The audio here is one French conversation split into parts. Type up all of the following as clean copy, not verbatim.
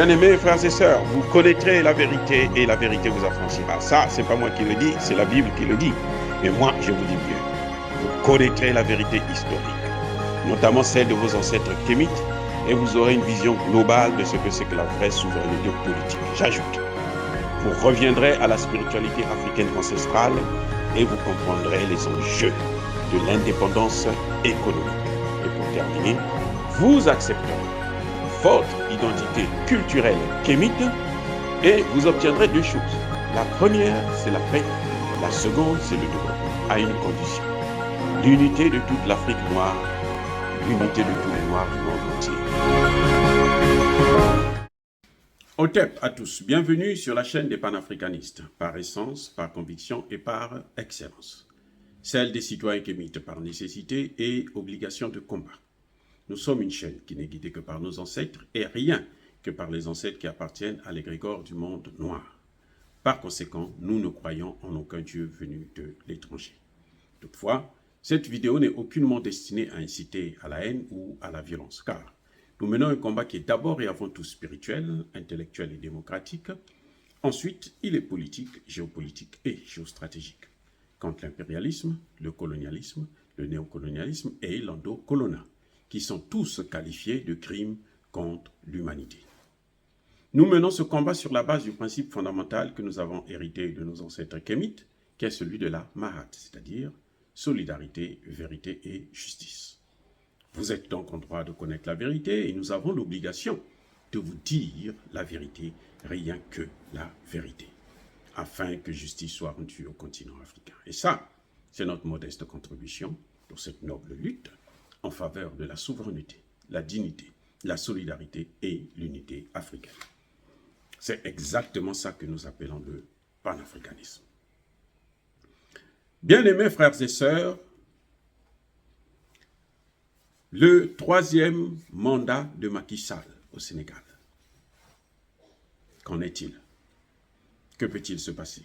Bien-aimés frères et sœurs, vous connaîtrez la vérité et la vérité vous affranchira. Ça, c'est pas moi qui le dis, c'est la Bible qui le dit. Mais moi, je vous dis mieux. Vous connaîtrez la vérité historique, notamment celle de vos ancêtres kémites, et vous aurez une vision globale de ce que c'est que la vraie souveraineté politique. J'ajoute, vous reviendrez à la spiritualité africaine ancestrale et vous comprendrez les enjeux de l'indépendance économique. Et pour terminer, vous accepterez votre identité culturelle kémite et vous obtiendrez deux choses. La première, c'est la paix. La seconde, c'est le développement, à une condition. L'unité de toute l'Afrique noire, l'unité de tous les Noirs du monde entier. Otep à tous, bienvenue sur la chaîne des panafricanistes, par essence, par conviction et par excellence. Celle des citoyens kémites par nécessité et obligation de combat. Nous sommes une chaîne qui n'est guidée que par nos ancêtres et rien que par les ancêtres qui appartiennent à l'égrégore du monde noir. Par conséquent, nous ne croyons en aucun Dieu venu de l'étranger. Toutefois, cette vidéo n'est aucunement destinée à inciter à la haine ou à la violence, car nous menons un combat qui est d'abord et avant tout spirituel, intellectuel et démocratique. Ensuite, il est politique, géopolitique et géostratégique. Contre l'impérialisme, le colonialisme, le néocolonialisme et l'endocolonat, qui sont tous qualifiés de crimes contre l'humanité. Nous menons ce combat sur la base du principe fondamental que nous avons hérité de nos ancêtres kémites, qui est celui de la Mahat, c'est-à-dire solidarité, vérité et justice. Vous êtes donc en droit de connaître la vérité et nous avons l'obligation de vous dire la vérité, rien que la vérité, afin que justice soit rendue au continent africain. Et ça, c'est notre modeste contribution pour cette noble lutte en faveur de la souveraineté, la dignité, la solidarité et l'unité africaine. C'est exactement ça que nous appelons le panafricanisme. Bien-aimés frères et sœurs, le troisième mandat de Macky Sall au Sénégal. Qu'en est-il? Que peut-il se passer?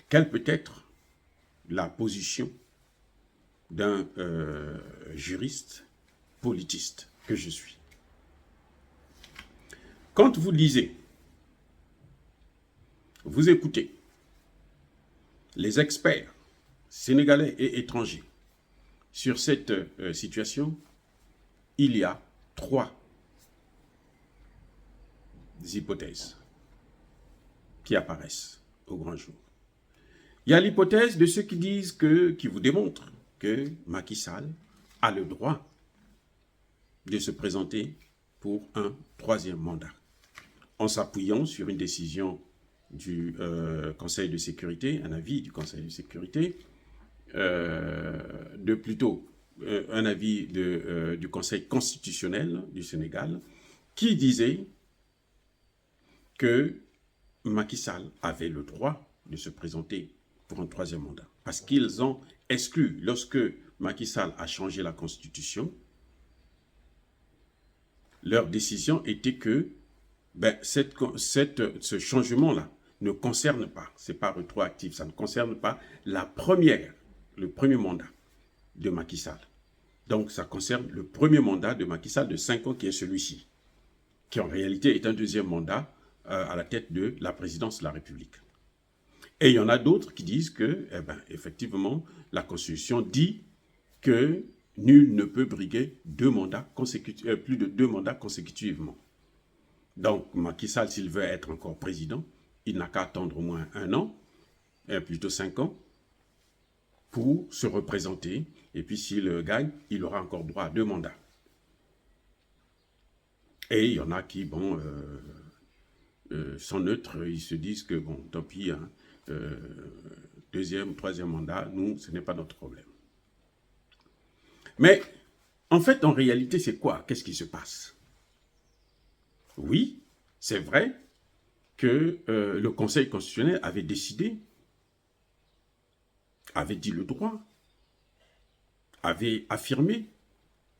Quelle peut être la position d'un juriste politiste que je suis? Quand vous lisez, vous écoutez les experts sénégalais et étrangers sur cette situation, il y a trois hypothèses qui apparaissent au grand jour. Il y a l'hypothèse de ceux qui disent qui vous démontrent que Macky Sall a le droit de se présenter pour un troisième mandat, en s'appuyant sur une décision du Conseil de sécurité, un avis du Conseil de sécurité, un avis du Conseil constitutionnel du Sénégal, qui disait que Macky Sall avait le droit de se présenter pour un troisième mandat. Parce qu'ils ont exclu, lorsque Macky Sall a changé la Constitution, leur décision était que ce changement-là ne concerne pas, ce n'est pas rétroactif, ça ne concerne pas le premier mandat de Macky Sall. Donc ça concerne le premier mandat de Macky Sall de 5 ans qui est celui-ci, qui en réalité est un deuxième mandat à la tête de la présidence de la République. Et il y en a d'autres qui disent que, effectivement, la Constitution dit que nul ne peut briguer plus de 2 mandats consécutivement. Donc, Macky Sall, s'il veut être encore président, il n'a qu'à attendre au moins 1 an, plutôt 5 ans, pour se représenter. Et puis, s'il gagne, il aura encore droit à 2 mandats. Et il y en a qui, sont neutres, ils se disent que, tant pis, deuxième, troisième mandat, nous, ce n'est pas notre problème. Mais, en fait, en réalité, c'est quoi? Qu'est-ce qui se passe? Oui, c'est vrai que le Conseil constitutionnel avait décidé, avait dit le droit, avait affirmé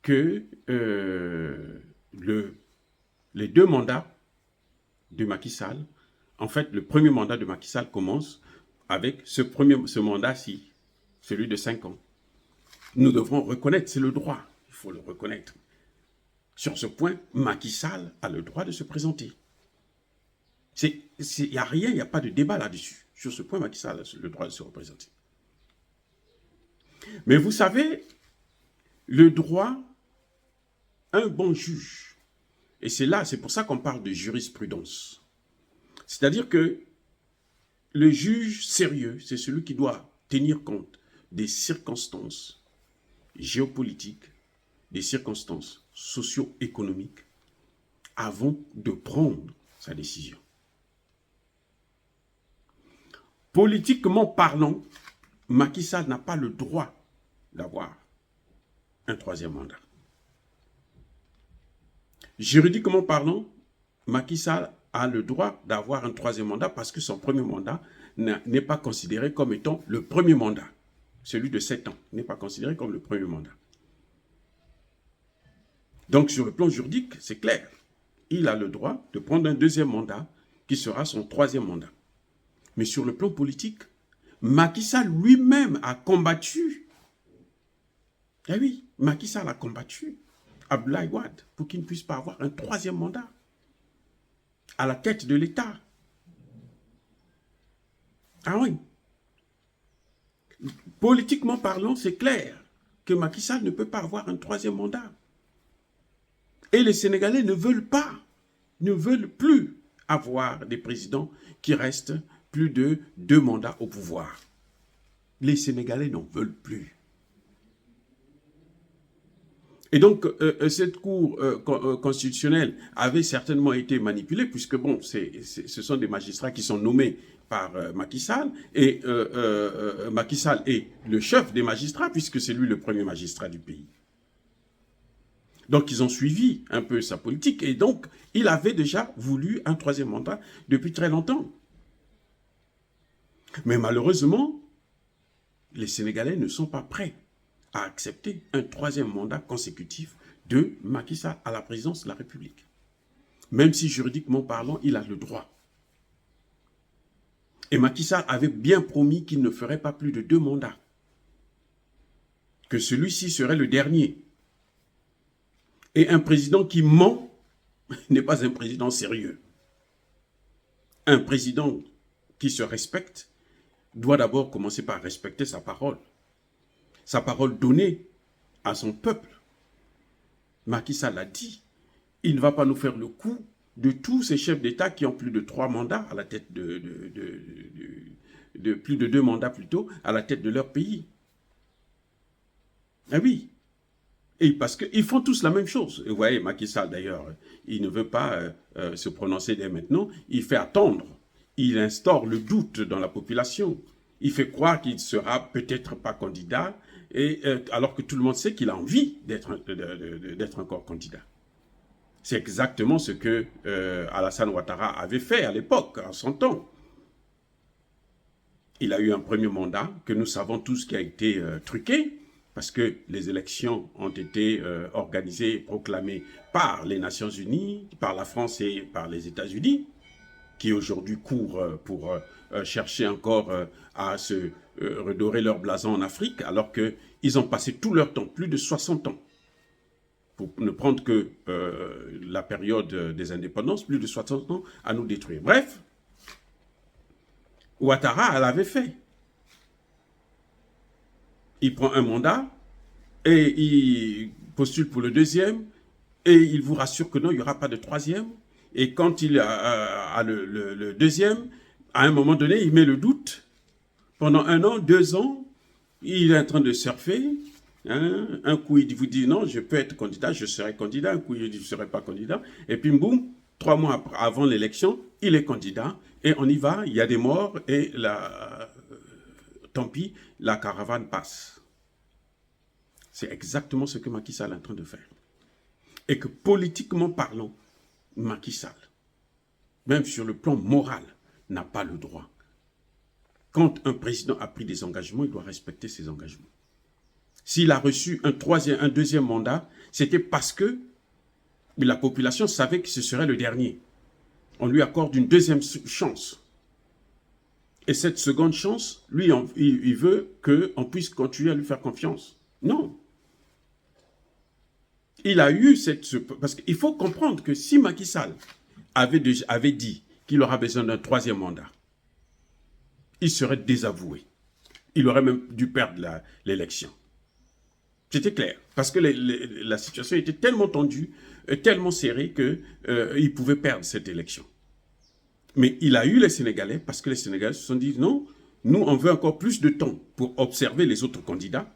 que les 2 mandats de Macky Sall, en fait, le premier mandat de Macky Sall commence avec ce mandat-ci, celui de 5 ans. Nous devrons reconnaître, c'est le droit, il faut le reconnaître. Sur ce point, Macky Sall a le droit de se présenter. Il n'y a rien, il n'y a pas de débat là-dessus. Sur ce point, Macky Sall a le droit de se représenter. Mais vous savez, le droit, un bon juge, et c'est pour ça qu'on parle de jurisprudence. C'est-à-dire que le juge sérieux, c'est celui qui doit tenir compte des circonstances géopolitiques, des circonstances socio-économiques, avant de prendre sa décision. Politiquement parlant, Macky Sall n'a pas le droit d'avoir un troisième mandat. Juridiquement parlant, Macky Sall a le droit d'avoir un troisième mandat parce que son premier mandat n'est pas considéré comme étant le premier mandat. Celui de 7 ans n'est pas considéré comme le premier mandat. Donc, sur le plan juridique, c'est clair. Il a le droit de prendre un deuxième mandat qui sera son troisième mandat. Mais sur le plan politique, Macky Sall lui-même a combattu. Eh oui, Macky Sall a combattu Abdoulaye Wade pour qu'il ne puisse pas avoir un troisième mandat à la tête de l'État. Ah oui. Politiquement parlant, c'est clair que Macky Sall ne peut pas avoir un troisième mandat. Et les Sénégalais ne veulent plus avoir des présidents qui restent plus de 2 mandats au pouvoir. Les Sénégalais n'en veulent plus. Et donc, cette cour constitutionnelle avait certainement été manipulée, puisque bon, ce sont des magistrats qui sont nommés par Macky Sall, et Macky Sall est le chef des magistrats, puisque c'est lui le premier magistrat du pays. Donc, ils ont suivi un peu sa politique, et donc, il avait déjà voulu un troisième mandat depuis très longtemps. Mais malheureusement, les Sénégalais ne sont pas prêts à accepter un troisième mandat consécutif de Macky Sall à la présidence de la République. Même si juridiquement parlant, il a le droit. Et Macky Sall avait bien promis qu'il ne ferait pas plus de 2 mandats. Que celui-ci serait le dernier. Et un président qui ment n'est pas un président sérieux. Un président qui se respecte doit d'abord commencer par respecter sa parole. Sa parole donnée à son peuple. Macky Sall l'a dit. Il ne va pas nous faire le coup de tous ces chefs d'État qui ont plus de 3 mandats à la tête de plus de 2 mandats plutôt à la tête de leur pays. Ah oui. Et parce qu'ils font tous la même chose. Et vous voyez, Macky Sall d'ailleurs, il ne veut pas se prononcer dès maintenant. Il fait attendre. Il instaure le doute dans la population. Il fait croire qu'il ne sera peut-être pas candidat, alors que tout le monde sait qu'il a envie d'être encore candidat. C'est exactement ce que Alassane Ouattara avait fait à l'époque, en son temps. Il a eu un premier mandat que nous savons tous qui a été truqué, parce que les élections ont été organisées, proclamées par les Nations Unies, par la France et par les États-Unis, qui aujourd'hui courent pour chercher encore à se redorer leur blason en Afrique, alors qu'ils ont passé tout leur temps, plus de 60 ans, pour ne prendre que la période des indépendances, plus de 60 ans à nous détruire. Bref, Ouattara l'avait fait. Il prend un mandat et il postule pour le deuxième et il vous rassure que non, il n'y aura pas de troisième. Et quand il a le deuxième, à un moment donné, il met le doute. Pendant 1 an, 2 ans, il est en train de surfer. Hein. Un coup, il vous dit non, je peux être candidat, je serai candidat. Un coup, il dit je ne serai pas candidat. Et puis, boum, 3 mois avant l'élection, il est candidat. Et on y va, il y a des morts et tant pis, la caravane passe. C'est exactement ce que Macky Sall est en train de faire. Et que politiquement parlant, Macky Sall, même sur le plan moral, n'a pas le droit. Quand un président a pris des engagements, il doit respecter ses engagements. S'il a reçu un deuxième mandat, c'était parce que la population savait que ce serait le dernier. On lui accorde une deuxième chance. Et cette seconde chance, lui, il veut qu'on puisse continuer à lui faire confiance. Non. il a eu parce qu'il faut comprendre que si Macky Sall avait dit qu'il aura besoin d'un troisième mandat, il serait désavoué. Il aurait même dû perdre l'élection. C'était clair, parce que la situation était tellement tendue, tellement serrée qu'il pouvait perdre cette élection. Mais il a eu les Sénégalais, parce que les Sénégalais se sont dit, non, nous, on veut encore plus de temps pour observer les autres candidats,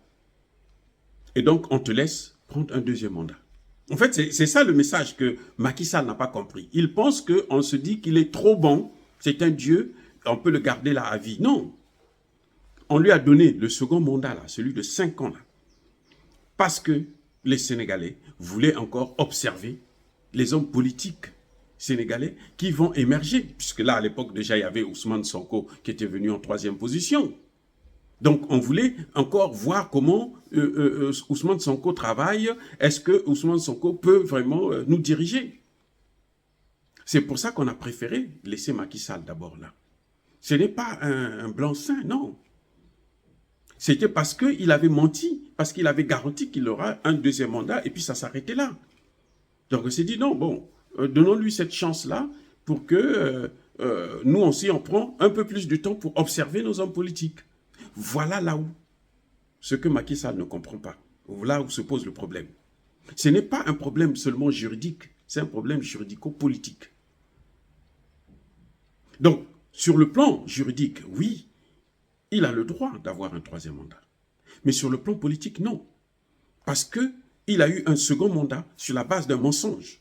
et donc on te laisse prendre un deuxième mandat. En fait, c'est ça le message que Macky Sall n'a pas compris. Il pense qu'on se dit qu'il est trop bon, c'est un dieu, on peut le garder là à vie. Non. On lui a donné le second mandat, là, celui de 5 ans, là, parce que les Sénégalais voulaient encore observer les hommes politiques sénégalais qui vont émerger. Puisque là, à l'époque, déjà, il y avait Ousmane Sonko qui était venu en 3e position. Donc, on voulait encore voir comment Ousmane Sonko travaille. Est-ce que Ousmane Sonko peut vraiment nous diriger? C'est pour ça qu'on a préféré laisser Macky Sall d'abord là. Ce n'est pas un blanc-seing, non. C'était parce qu'il avait menti, parce qu'il avait garanti qu'il aura un deuxième mandat, et puis ça s'arrêtait là. Donc on s'est dit, non, bon, donnons-lui cette chance-là pour que nous aussi, on prend un peu plus de temps pour observer nos hommes politiques. Voilà là où, ce que Macky Sall ne comprend pas, là où se pose le problème. Ce n'est pas un problème seulement juridique, c'est un problème juridico-politique. Donc, sur le plan juridique, oui, il a le droit d'avoir un troisième mandat. Mais sur le plan politique, non. Parce qu'il a eu un second mandat sur la base d'un mensonge,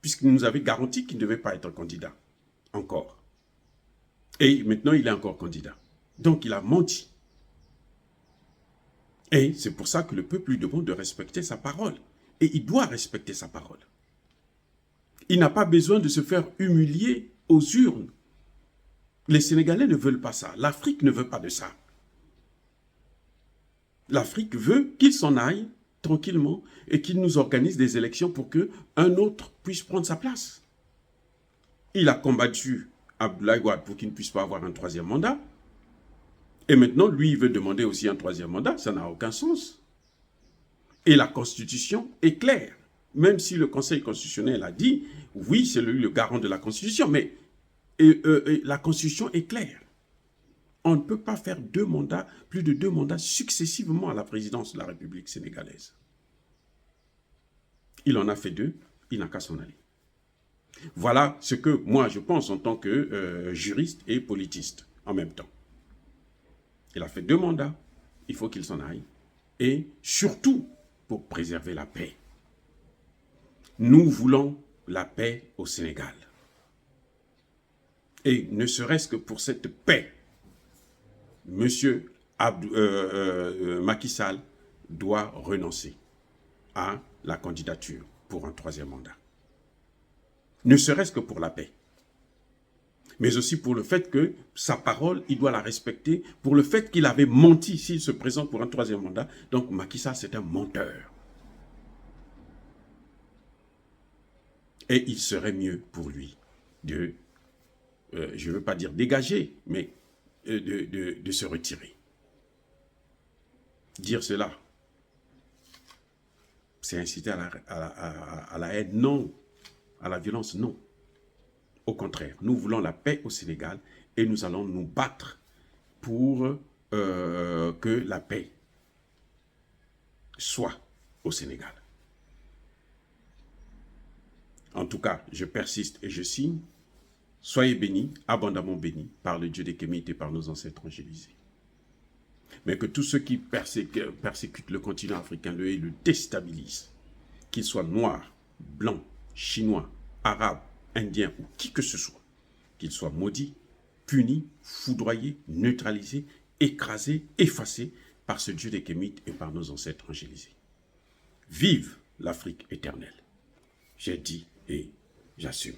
puisqu'il nous avait garanti qu'il ne devait pas être candidat, encore. Et maintenant, il est encore candidat. Donc, il a menti. Et c'est pour ça que le peuple lui demande de respecter sa parole. Et il doit respecter sa parole. Il n'a pas besoin de se faire humilier aux urnes. Les Sénégalais ne veulent pas ça. L'Afrique ne veut pas de ça. L'Afrique veut qu'il s'en aille tranquillement et qu'il nous organise des élections pour qu'un autre puisse prendre sa place. Il a combattu Abdoulaye Wade pour qu'il ne puisse pas avoir un troisième mandat. Et maintenant, lui, il veut demander aussi un troisième mandat. Ça n'a aucun sens. Et la Constitution est claire. Même si le Conseil constitutionnel a dit, oui, c'est lui le garant de la Constitution, mais la Constitution est claire. On ne peut pas faire plus de 2 mandats successivement à la présidence de la République sénégalaise. Il en a fait 2, il n'a qu'à s'en aller. Voilà ce que moi je pense en tant que juriste et politiste en même temps. Il a fait 2 mandats, il faut qu'il s'en aille. Et surtout pour préserver la paix. Nous voulons la paix au Sénégal. Et ne serait-ce que pour cette paix, M. Macky Sall doit renoncer à la candidature pour un troisième mandat. Ne serait-ce que pour la paix. Mais aussi pour le fait que sa parole, il doit la respecter, pour le fait qu'il avait menti s'il se présente pour un troisième mandat. Donc Macky Sall, c'est un menteur. Et il serait mieux pour lui de, je ne veux pas dire dégager, mais de se retirer. Dire cela, c'est inciter à la haine, non. À la violence, non. Au contraire, nous voulons la paix au Sénégal et nous allons nous battre pour que la paix soit au Sénégal. En tout cas, je persiste et je signe. Soyez bénis, abondamment bénis, par le Dieu des Kémites et par nos ancêtres angélisés. Mais que tous ceux qui persécutent le continent africain le déstabilisent, qu'ils soient noirs, blancs, chinois, arabes, indiens ou qui que ce soit, qu'ils soient maudits, punis, foudroyés, neutralisés, écrasés, effacés par ce Dieu des Kémites et par nos ancêtres angélisés. Vive l'Afrique éternelle. J'ai dit et j'assume.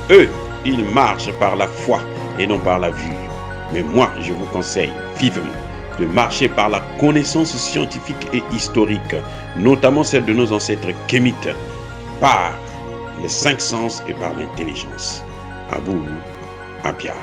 Eux, ils marchent par la foi et non par la vue. Mais moi, je vous conseille vivement de marcher par la connaissance scientifique et historique, notamment celle de nos ancêtres kémites, par les 5 sens et par l'intelligence. Abou Abia.